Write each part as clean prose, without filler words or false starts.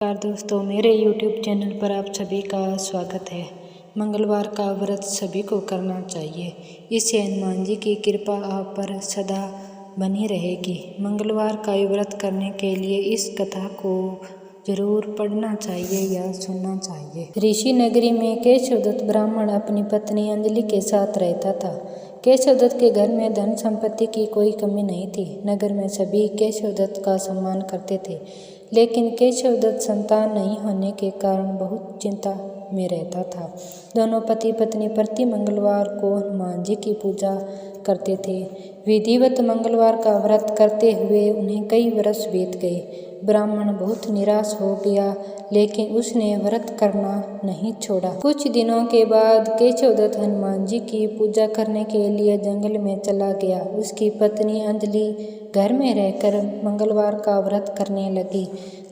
नमस्कार दोस्तों, मेरे YouTube चैनल पर आप सभी का स्वागत है। मंगलवार का व्रत सभी को करना चाहिए। इससे हनुमान जी की कृपा आप पर सदा बनी रहेगी। मंगलवार का व्रत करने के लिए इस कथा को जरूर पढ़ना चाहिए या सुनना चाहिए। ऋषि नगरी में केशवदत्त ब्राह्मण अपनी पत्नी अंजलि के साथ रहता था। केशवदत्त के घर में धन संपत्ति की कोई कमी नहीं थी। नगर में सभी केशवदत्त का सम्मान करते थे, लेकिन केशवदत्त संतान नहीं होने के कारण बहुत चिंता में रहता था। दोनों पति पत्नी प्रति मंगलवार को हनुमान जी की पूजा करते थे। विधिवत मंगलवार का व्रत करते हुए उन्हें कई वर्ष बीत गए। ब्राह्मण बहुत निराश हो गया, लेकिन उसने व्रत करना नहीं छोड़ा। कुछ दिनों के बाद केशवदत्त हनुमान जी की पूजा करने के लिए जंगल में चला गया। उसकी पत्नी अंजलि घर में रहकर मंगलवार का व्रत करने लगी।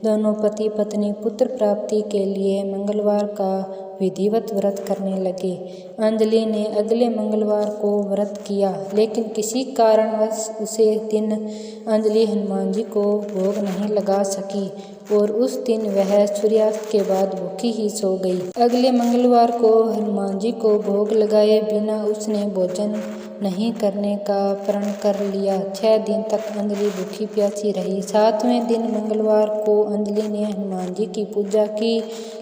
दोनों पति पत्नी पुत्र प्राप्ति के लिए मंगलवार का विधिवत व्रत करने लगे। अंजलि ने अगले मंगलवार को व्रत किया, लेकिन किसी कारणवश उसे दिन अंजलि हनुमान जी को भोग नहीं लगा सकी और उस दिन वह सूर्यास्त के बाद भूखी ही सो गई। अगले मंगलवार को हनुमान जी को भोग लगाए बिना उसने भोजन नहीं करने का प्रण कर लिया। 6 दिन तक अंजलि भूखी प्यासी रही। 7वें दिन मंगलवार को अंजलि ने हनुमान जी की पूजा की,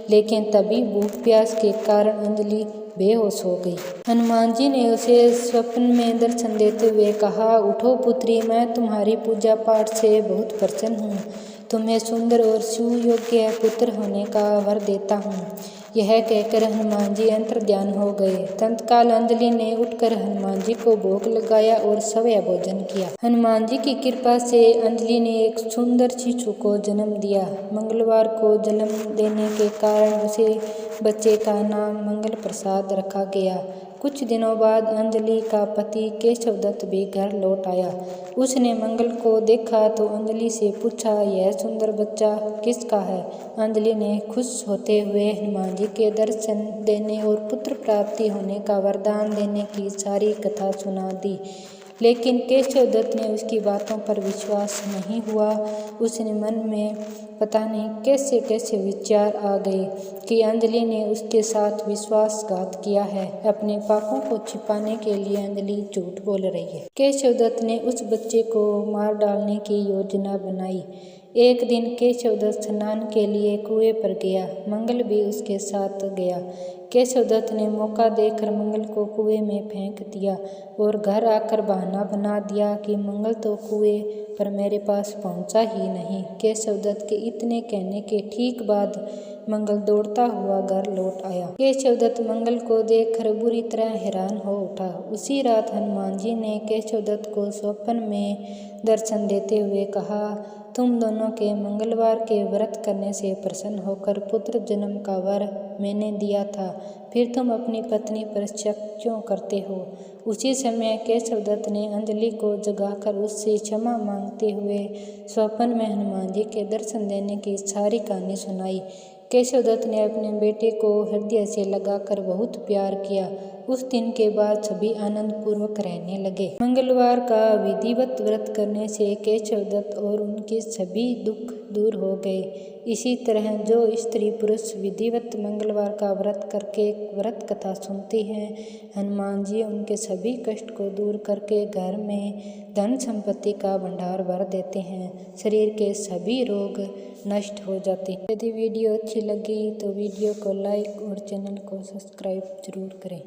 लेकिन तभी भूख प्यास के कारण अंजलि बेहोश हो गई। हनुमान जी ने उसे स्वप्न में दर्शन देते हुए कहा, उठो पुत्री, मैं तुम्हारी पूजा पाठ से बहुत प्रसन्न हूँ। तुम्हें सुंदर और सुयोग्य पुत्र होने का वर देता हूँ। यह कहकर हनुमान जी अंतर्ध्यान हो गए। तत्काल अंजलि ने उठकर हनुमान जी को भोग लगाया और सवय भोजन किया। हनुमान जी की कृपा से अंजलि ने एक सुंदर शिशु को जन्म दिया। मंगलवार को जन्म देने के कारण उसे बच्चे का नाम मंगल प्रसाद रखा गया। कुछ दिनों बाद अंजलि का पति केशवदत्त भी घर लौट आया। उसने मंगल को देखा तो अंजलि से पूछा, यह सुंदर बच्चा किसका है? अंजलि ने खुश होते हुए हनुमान जी के दर्शन देने और पुत्र प्राप्ति होने का वरदान देने की सारी कथा सुना दी, लेकिन केशवदत्त ने उसकी बातों पर विश्वास नहीं हुआ। उसने मन में पता नहीं कैसे कैसे विचार आ गए कि अंजलि ने उसके साथ विश्वासघात किया है। अपने पापों को छिपाने के लिए अंजलि झूठ बोल रही है। केशवदत्त ने उस बच्चे को मार डालने की योजना बनाई। एक दिन केशवदत्त स्नान के लिए कुएं पर गया। मंगल भी उसके साथ गया। केशवदत्त ने मौका देखकर मंगल को कुएं में फेंक दिया और घर आकर बहाना बना दिया कि मंगल तो कुएं पर मेरे पास पहुंचा ही नहीं। केशवदत्त के इतने कहने के ठीक बाद मंगल दौड़ता हुआ घर लौट आया। केशवदत्त मंगल को देखकर बुरी तरह हैरान हो उठा। उसी रात हनुमान जी ने केशवदत्त को स्वप्न में दर्शन देते हुए कहा, तुम दोनों के मंगलवार के व्रत करने से प्रसन्न होकर पुत्र जन्म का वर मैंने दिया था, फिर तुम अपनी पत्नी पर शक क्यों करते हो? उसी समय केशवदत्त ने अंजलि को जगाकर उससे क्षमा मांगते हुए स्वप्न में हनुमान जी के दर्शन देने की सारी कहानी सुनाई। केशवदत्त ने अपने बेटे को हृदय से लगाकर बहुत प्यार किया। उस दिन के बाद सभी आनंद पूर्वक रहने लगे। मंगलवार का विधिवत व्रत करने से केशवदत्त और उनके सभी दुख दूर हो गए। इसी तरह जो स्त्री पुरुष विधिवत मंगलवार का व्रत करके व्रत कथा सुनते हैं, हनुमान जी उनके सभी कष्ट को दूर करके घर में धन संपत्ति का भंडार भर देते हैं। शरीर के सभी रोग नष्ट हो जाते हैं। यदि वीडियो अच्छी लगी तो वीडियो को लाइक और चैनल को सब्सक्राइब जरूर करें।